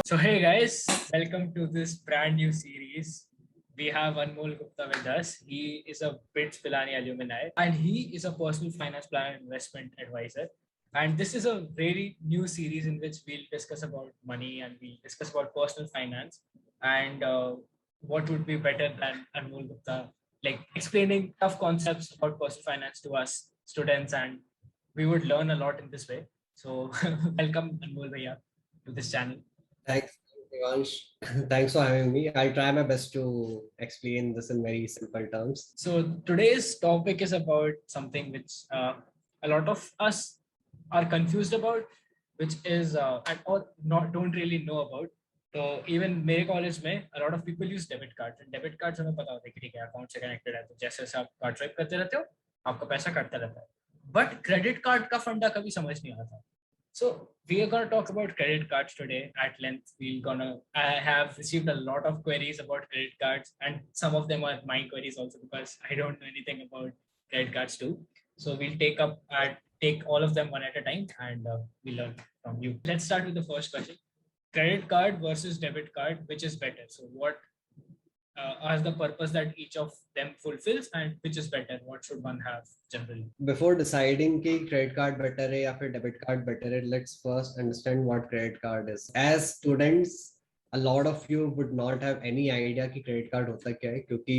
So hey guys, welcome to this brand new series. We have Anmol Gupta with us. He is a BITS Pilani alumni and he is a personal finance planner and investment advisor. And this is a very new series in which we'll discuss about money and we'll discuss about personal finance and what would be better than Anmol Gupta, like explaining tough concepts about personal finance to us students, and we would learn a lot in this way. So welcome Anmol Bhaiya to this channel. Thanks, Devansh. Thanks for having me. I'll try my best to explain this in very simple terms. So today's topic is about something which a lot of us are confused about, which is and or not don't really know about. तो even मेरे college में a lot of people use debit cards and debit cards हमें पता होता है कि ठीक है अकाउंट से कनेक्टेड है, तो जैसे जैसे आप कार्ड स्वाइप करते रहते हो आपका पैसा कटता रहता है, बट क्रेडिट कार्ड का फंडा कभी समझ नहीं आता. So we are going to talk about credit cards today at length. I have received a lot of queries about credit cards, and some of them are my queries also because I don't know anything about credit cards too. So we'll take all of them one at a time, and we'll learn from you. Let's start with the first question: credit card versus debit card, which is better? So what are the purpose that each of them fulfills, and which is better? What should one have generally? Before deciding कि credit card better है या फिर debit card better है, let's first understand what credit card is. As students, a lot of you would not have any idea कि credit card होता क्या है, क्योंकि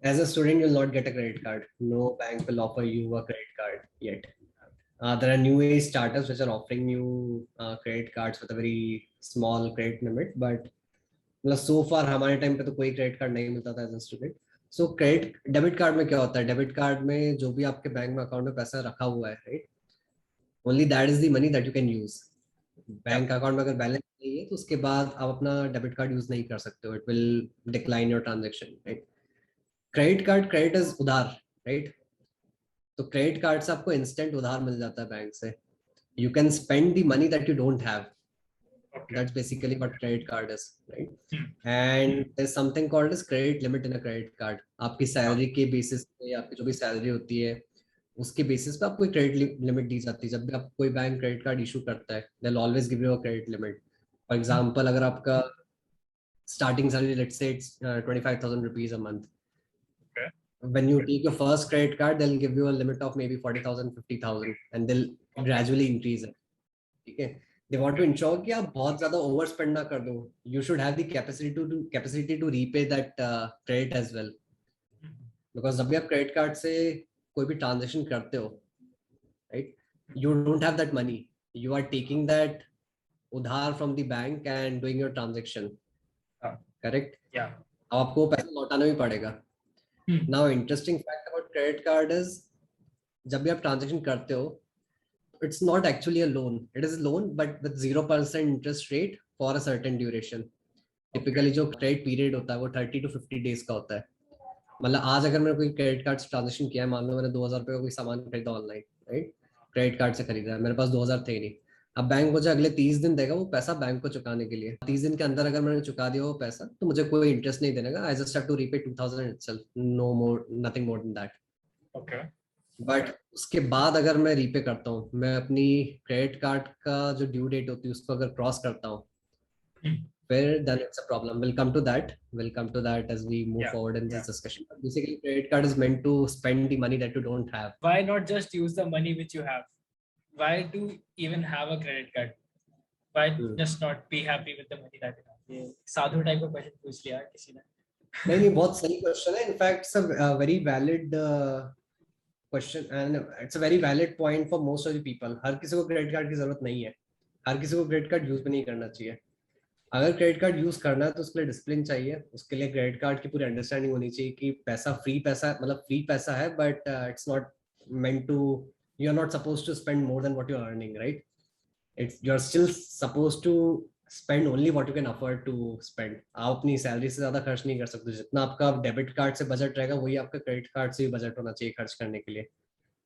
as a student you'll not get a credit card. No bank will offer you a credit card yet. There are new age startups which are offering you credit cards with a very small credit limit, but मतलब सो फार हमारे time पे तो कोई credit card नहीं मिलता था as a student. So credit debit card में क्या होता है? डेबिट कार्ड में जो भी आपके बैंक में अकाउंट में पैसा रखा हुआ है, right, only that is the money that you can use. Bank account में अगर बैलेंस नहीं है तो उसके बाद आप अपना डेबिट कार्ड यूज नहीं कर सकते हो. It will decline your transaction, right. Credit card, credit is उधार, राइट. तो क्रेडिट कार्ड से आपको इंस्टेंट उधार मिल जाता है बैंक से. You can spend the money that you don't have. That's basically what credit card is, right? And there's something called as credit limit in a credit card. आपकी salary के basis पे, आपकी जो भी सैलरी होती है उसके बेसिस पे आपको क्रेडिट लिमिट दी जाती है. जब भी आप कोई बैंक क्रेडिट कार्ड इशू करता है, they'll always give you a credit limit. For example, अगर आपका starting salary, let's say it's 25,000 rupees a month. Okay. When you take your first credit card, they'll give you a limit of maybe 40,000, 50,000, and they'll gradually increase it. ठीक है. They want to ensure कि आप बहुत ज़्यादा overspend ना कर दो. You should have the capacity to repay that credit as well. Because जब भी आप credit card से कोई भी transaction करते हो, right, you don't have that money. You are taking that उधार from the bank and doing your transaction. Correct? Yeah. अब आपको पैसा लौटाना भी पड़ेगा. Now interesting fact about credit card is जब भी आप transaction करते हो, it's not actually a loan. It is a loan, but with 0% interest rate for a certain duration. Typically जो credit period होता है वो 30 to 50 days का होता है. मतलब आज अगर मैंने कोई credit card ट्रांजेक्शन किया है, मान लो मैंने 2,000 रुपये का कोई सामान खरीदा ऑनलाइन, राइट, क्रेडिट कार्ड से खरीदा है, मेरे पास 2,000 थे ही नहीं. अब बैंक मुझे अगले 30 दिन देगा वो पैसा बैंक को चुकाने के लिए. 30 दिन के अंदर अगर मैंने चुका दिया वो पैसा तो मुझे कोई इंटरेस्ट नहीं देगा. I just have to repay 2,000 itself, no more, nothing more than that. Okay. But उसके बाद अगर मैं रीपे करता हूँ, मैं अपनी क्रेडिट कार्ड का जो ड्यू डेट होती है उसको अगर क्रॉस करता हूँ, फिर then it's a problem. We'll come to that as we move forward in this discussion. But basically, credit card is meant to spend the money that you don't have. Why not just use the money which you have? Why do even have a credit card? Why just not be happy with the money that you have? ये साधु type का question पूछ लिया किसी ने. नहीं, बहुत सही question है. In fact it's a very valid question and it's a very valid point for most of the people. हर किसी को क्रेडिट कार्ड की जरूरत नहीं है. हर किसी को क्रेडिट कार्ड यूज भी नहीं करना चाहिए. अगर क्रेडिट कार्ड यूज करना है तो उसके लिए डिसिप्लिन चाहिए. उसके लिए क्रेडिट कार्ड की पूरी अंडरस्टैंडिंग होनी चाहिए कि पैसा फ्री पैसा है, but it's not meant to, you are not supposed to spend more than what you are earning, right. It's, you are still supposed to spend only what you can afford to spend. आप अपनी salary से ज्यादा खर्च नहीं कर सकते. जितना आपका डेबिट कार्ड से बजट रहेगा वही आपका क्रेडिट कार्ड से भी बजट होना चाहिए खर्च करने के लिए.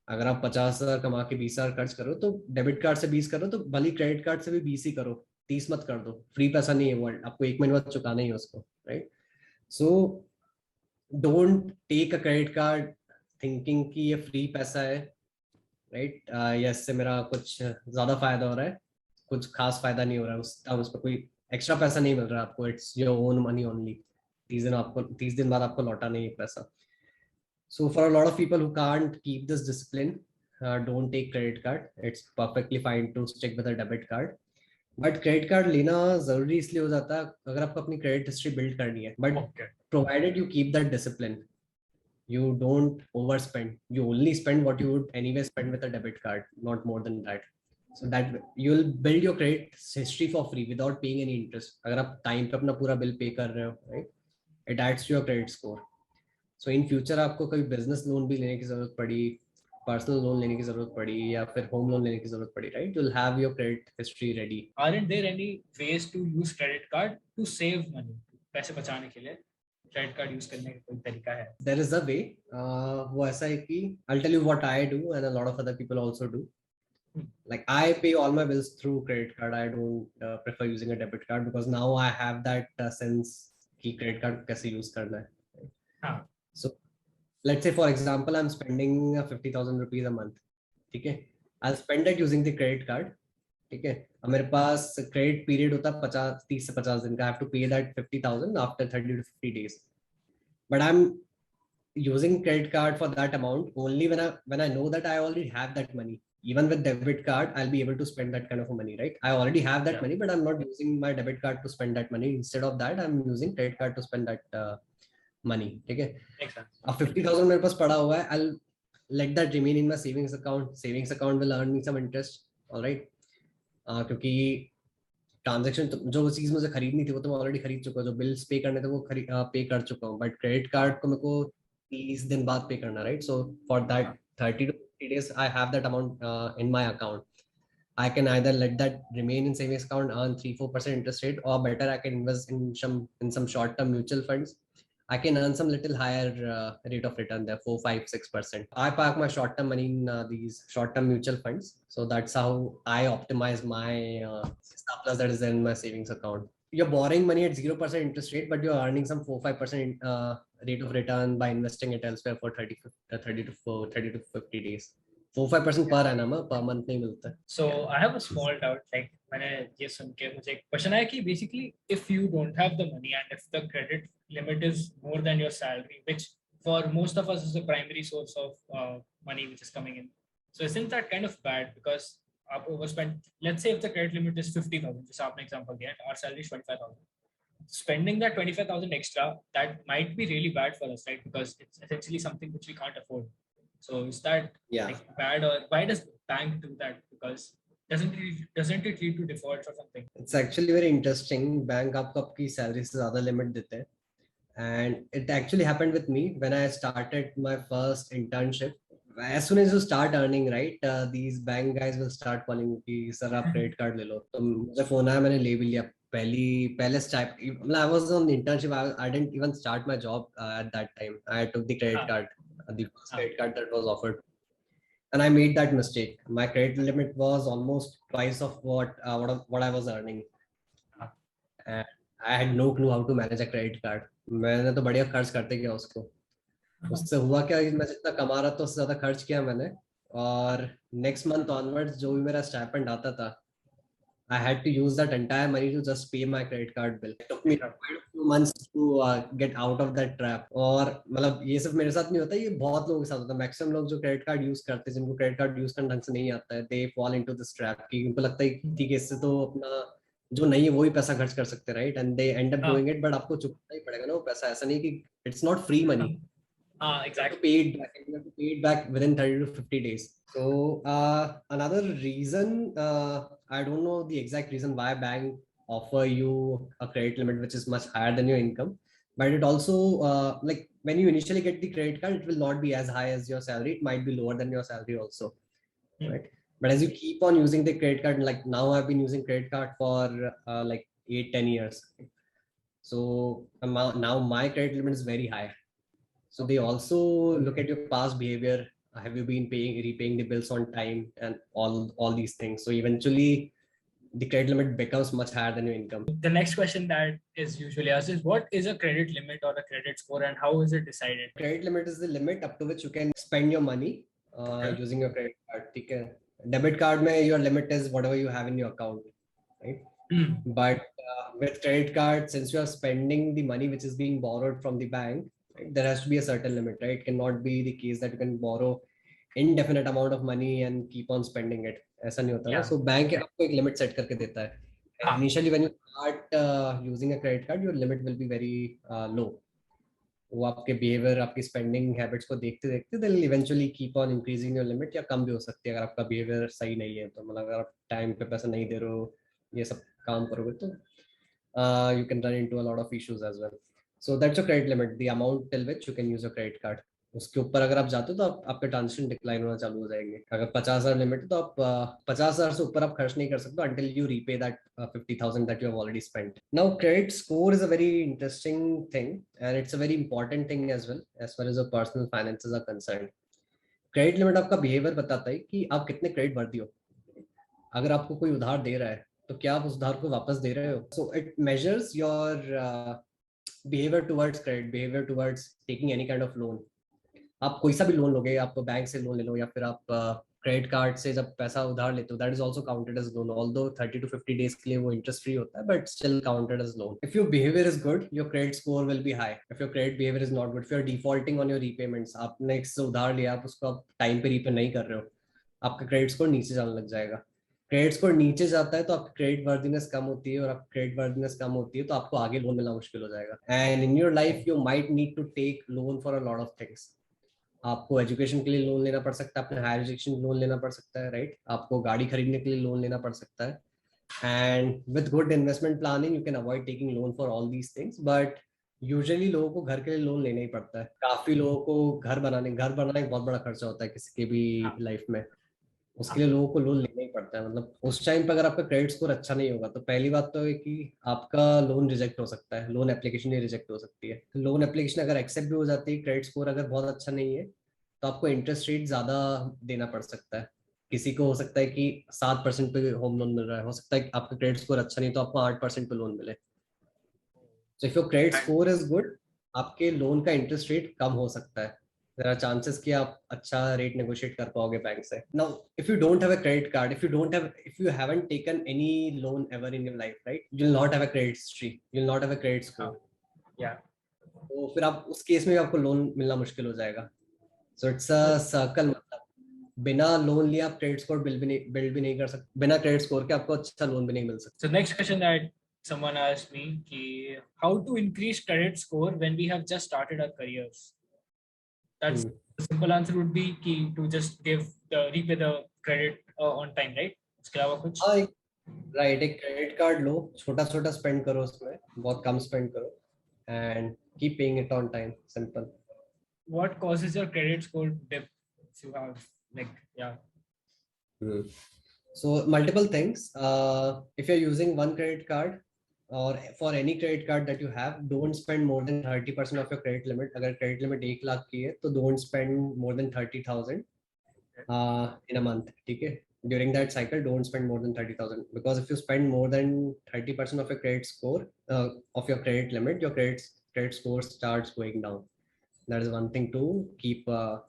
अगर आप 50,000 कमा के 20,000 खर्च करो तो डेबिट कार्ड से 20 करो, तो भले क्रेडिट कार्ड से भी 20 ही करो, 30 मत कर दो. फ्री पैसा नहीं है वो, आपको 1 महीने बाद चुकाना ही है उसको, right. So don't take a credit card thinking कि ये फ्री पैसा है, राइट, या इससे मेरा कुछ ज्यादा फायदा हो रहा है. कुछ खास फायदा नहीं हो रहा है. उस पर कोई एक्स्ट्रा पैसा नहीं मिल रहा आपको, it's your own money only, 30 दिन बाद आपको लौटा नहीं पैसा. So for a lot of people who can't keep this discipline, don't take credit card. It's perfectly fine to stick with a debit card. But credit card लेना जरूरी इसलिए हो जाता है अगर आपको अपनी क्रेडिट हिस्ट्री बिल्ड करनी है. But provided you keep that discipline, you don't overspend. You only spend what you would anyway spend with a debit card, not more than that. So that you'll build your credit history for free without paying any interest. अगर आप time पे अपना पूरा bill pay कर रहे हो, right? It adds to your credit score. So in future आपको कोई business loan भी लेने की जरूरत पड़ी, पर्सनल लोन लेने की जरूरत पड़ी या फिर होम लोन लेने की जरूरत पड़ी, right, you'll have your credit history ready. Aren't there any ways to use credit card to save money? पैसे बचाने के लिए credit card use करने का कोई तरीका है? There is a way. वो ऐसा है कि I'll tell you what I do and a lot of other people also do. Like I pay all my bills through credit card. I don't prefer using a debit card because now I have that sense कि credit card कैसे use करना है. हाँ. So let's say for example I'm spending 50,000 rupees a month. ठीक है, I'll spend it using the credit card. ठीक है, अब मेरे पास क्रेडिट पीरियड होता है 30 से 50 दिन का. I have to pay that 50,000 after 30 to 50 days. But I'm using credit card for that amount only when I know that I already have that money. Even with debit card, I'll be able to spend that kind of money, right? I already have that money, but I'm not using my debit card to spend that money. Instead of that, I'm using credit card to spend that money. ठीक है, अब 50,000 मेरे पास पड़ा हुआ है. I'll let that remain in my savings account. Savings account will earn me some interest, all right? क्योंकि transaction जो चीज मुझे खरीदनी थी वो तो मैं ऑलरेडी खरीद चुका हूँ, जो बिल्स पे करने थे वो पे कर चुका हूँ. बट क्रेडिट कार्ड को मेरे को 30 दिन बाद पे करना, right? So for that 30 to 50 days I have that amount in my account. I can either let that remain in savings account, earn 3-4% interest rate, or better I can invest in some short term mutual funds. I can earn some little higher rate of return there, 4-5-6%. I park my short term money in these short term mutual funds. So that's how I optimize my surplus that is in my savings account. You're borrowing money at 0% interest rate, but you're earning some 4-5% rate of return by investing it elsewhere for 30 to 50 days. 4-5% per annum, per month नहीं मिलता. So I have a small doubt. Like मैंने ये सुन के मुझे एक question आया कि basically if you don't have the money and if the credit limit is more than your salary, which for most of us is the primary source of money which is coming in. So isn't that kind of bad because आप overspend? Let's say if the credit limit is 50,000, जैसे आपने example दिया, our salary is 25,000. Spending that 25,000 extra, that might be really bad for us, right? Because it's essentially something which we can't afford. So is that like bad, or why does bank do that? Because doesn't it lead to defaults or something? It's actually very interesting. Bank आपको आपकी salary से ज़्यादा limit देते हैं. And it actually happened with me when I started my first internship. As soon as you start earning, right, these bank guys will start calling कि sir आप credit card ले लो. तो मुझे phone आया, मैंने ले भी लिया. पहले start, I was on internship. I didn't even start my job at that time. I took the credit card, the first credit card that was offered, and I made that mistake. My credit limit was almost twice of what I was earning, and I had no clue how to manage a credit card. मैंने तो बढ़िया खर्च करते गया उसको. उससे हुआ क्या, मैं जितना कमा रहा था उससे ज्यादा खर्च किया मैंने, और next month onwards जो भी मेरा stipend आता था, I had to use that entire money to just pay my credit card bill. It took me quite a few months to get out of that trap. और मतलब ये सब मेरे साथ नहीं होता, ये बहुत लोगों के साथ होता है. मैक्सिमम लोग जो क्रेडिट कार्ड यूज करते हैं, जिनको क्रेडिट कार्ड यूज करना ढंग से नहीं आता है, they fall into this trap कि उनको लगता है ठीक है इससे तो अपना जो नहीं है वो ही पैसा खर्च कर सकते हैं, right? And they and up doing it. But आपको चुकाना ही पड़ेगा ना वो पैसा. ऐसा नहीं कि it's not free money. Exactly. You have to pay it back within 30 to 50 days. So another reason, I don't know the exact reason why bank offer you a credit limit which is much higher than your income, but it also like when you initially get the credit card, it will not be as high as your salary. It might be lower than your salary also, right? But as you keep on using the credit card, like now I've been using credit card for like 8-10 years. So now my credit limit is very high. So they also look at your past behavior. Have you been repaying the bills on time, and all these things. So eventually the credit limit becomes much higher than your income. The next question that is usually asked is, what is a credit limit or a credit score, and how is it decided? Credit limit is the limit up to which you can spend your money using your credit card. Okay. Debit card mein your limit is whatever you have in your account, right? But with credit card, since you are spending the money which is being borrowed from the bank, right, there has to be a certain limit, right? It cannot be the case that you can borrow indefinite amount of money and keep on spending it. ऐसा नहीं होता ना. Yeah. So bank आपको एक limit set करके देता है. Initially, when you start using a credit card, your limit will be very low. वो आपके बिहेवियर, आपकी स्पेंडिंग हैबिट्स को देखते देखते they eventually keep on increasing your limit, या कम भी हो सकती है अगर आपका बिहेवियर सही नहीं है. तो मतलब अगर आप टाइम पे पैसा नहीं दे रहे हो, ये सब काम करोगे, तो you can run into a lot of issues as well. So that's your credit limit, the amount till which you can use your credit card. उसके ऊपर अगर आप जाते हो तो आपके ट्रांजेक्शन डिक्लाइन होना चालू हो जाएंगे. अगर 50,000 लिमिट है तो आप 50,000 से ऊपर आप खर्च नहीं कर सकते until you repay that 50,000 that you have already spent. Now credit score is a very interesting thing and it's a very important thing as well as far as your personal finances are concerned. Credit limit आपका behaviour बताता है कि आप कितने credit वर्दी हो. अगर आपको कोई उधार दे रहा है तो क्या आप उस उधार को वापस दे रहे हो. So it measures your behaviour towards credit, behaviour towards taking any kind of loan. आप कोई सा भी लोन लोगे, आप बैंक से लोन ले लो या फिर आप क्रेडिट कार्ड से जब पैसा उधार लेते हो, that is also counted as loan. Although 30 to 50 days के लिए वो इंटरेस्ट फ्री होता है, but still counted as loan. If your behaviour is good, your credit score will be high. If your credit behaviour is not good, if you are defaulting on your repayments, आपने एक से उधार लिया, आप उसको आप टाइम पे repay नहीं कर रहे हो, आपका क्रेडिट स्कोर नीचे जाने लग जाएगा. क्रेडिट स्कोर नीचे जाता है तो आपकी क्रेडिट वर्दीनेस कम होती है, और आपकी क्रेडिट वर्दीनेस कम होती है तो आपको आगे लोन मिलना मुश्किल हो जाएगा. And in your life you might need to take loan for a lot of things. आपको एजुकेशन के लिए लोन लेना पड़ सकता है, अपने हायर एजुकेशन लोन लेना पड़ सकता है, राइट. आपको गाड़ी खरीदने के लिए लोन लेना पड़ सकता है. And with good investment planning you can avoid taking loan for all these things. But usually लोगों को घर के लिए लोन लेना ही पड़ता है. काफी लोगों को घर बनाना एक बहुत बड़ा खर्चा होता है किसी के भी लाइफ में. उसके लिए लोगों को लोन लेना ही पड़ता है. मतलब उस टाइम पर अगर आपका क्रेडिट स्कोर अच्छा नहीं होगा तो पहली बात तो है कि आपका लोन रिजेक्ट हो सकता है, लोन एप्लीकेशन ही रिजेक्ट हो सकती है. लोन एप्लीकेशन अगर एक्सेप्ट भी हो जाती है, क्रेडिट स्कोर अगर बहुत अच्छा नहीं है, तो आपको इंटरेस्ट रेट ज्यादा देना पड़ सकता है. किसी को हो सकता है कि 7% पे होम लोन मिल रहा है, हो सकता है कि आपका क्रेडिट स्कोर अच्छा नहीं तो आपको 8% पे लोन मिले. So if your credit score is good, आपके लोन का इंटरेस्ट रेट कम हो सकता है. there are chances कि आप अच्छा रेट नेगोशिएट कर पाओगे बैंक से. Now if you don't have a credit card, if you haven't taken any loan ever in your life, right, you'll not have a credit history, you'll not have a credit score. Yeah. तो फिर आप उस case में आपको loan मिलना मुश्किल हो जाएगा. So it's a circle. मतलब बिना लोन लिए आप क्रेडिट स्कोर बिल्ड भी नहीं कर सकते. बिना क्रेडिट स्कोर के आपको अच्छा लोन भी नहीं मिल सकता. So next question that someone asked me कि how to increase credit score when we have just started our careers. That's the simple answer would be कि to just repay the credit on time, right? इसके अलावा कुछ? हाँ, right. एक credit card लो, छोटा छोटा spend करो, उसमें बहुत कम स्पेंड करो, and keep paying it on time. Simple. What causes your credit score dip if you have So multiple things. If you're using one credit card or for any credit card that you have, don't spend more than 30% of your credit limit. अगर credit limit 1 lakh की है तो don't spend more than 30,000 in a month. ठीक है. During that cycle, don't spend more than 30,000, because if you spend more than 30% of your credit score of your credit limit, your credit score starts going down. That is one thing to keep a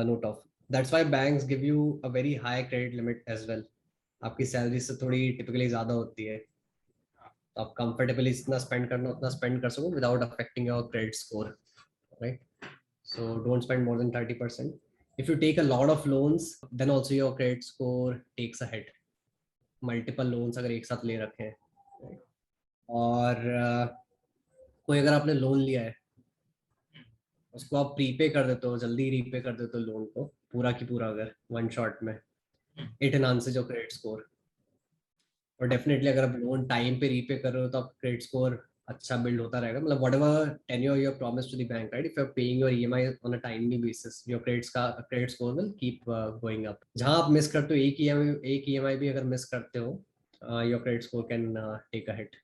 note of. That's why banks give you a very high credit limit as well. आपकी salary से थोड़ी typically ज्यादा होती है, तो आप comfortably इतना spend करना उतना स्पेंड कर सको without affecting your credit score, right. So don't spend more then 30%. If you take a lot of loans, then also your credit score takes a hit. Multiple loans अगर एक साथ ले रखे हैं, और कोई अगर आपने लोन लिया है उसको आप प्रीपे कर देते हो, जल्दी रीपे कर देते हो लोन को पूरा की पूरा अगर वन शॉट में, it enhances your credit score. और डेफिनेटली अगर आप लोन टाइम पे रीपे कर रहे हो तो आप क्रेडिट स्कोर अच्छा बिल्ड होता रहेगा. मतलब whatever tenure you have promised to the bank, right, if you are paying your EMI on a timely basis, your credit score will keep going up. जहां आप मिस करते हो एक ईएमआई भी अगर मिस करते हो, your credit score can take a hit.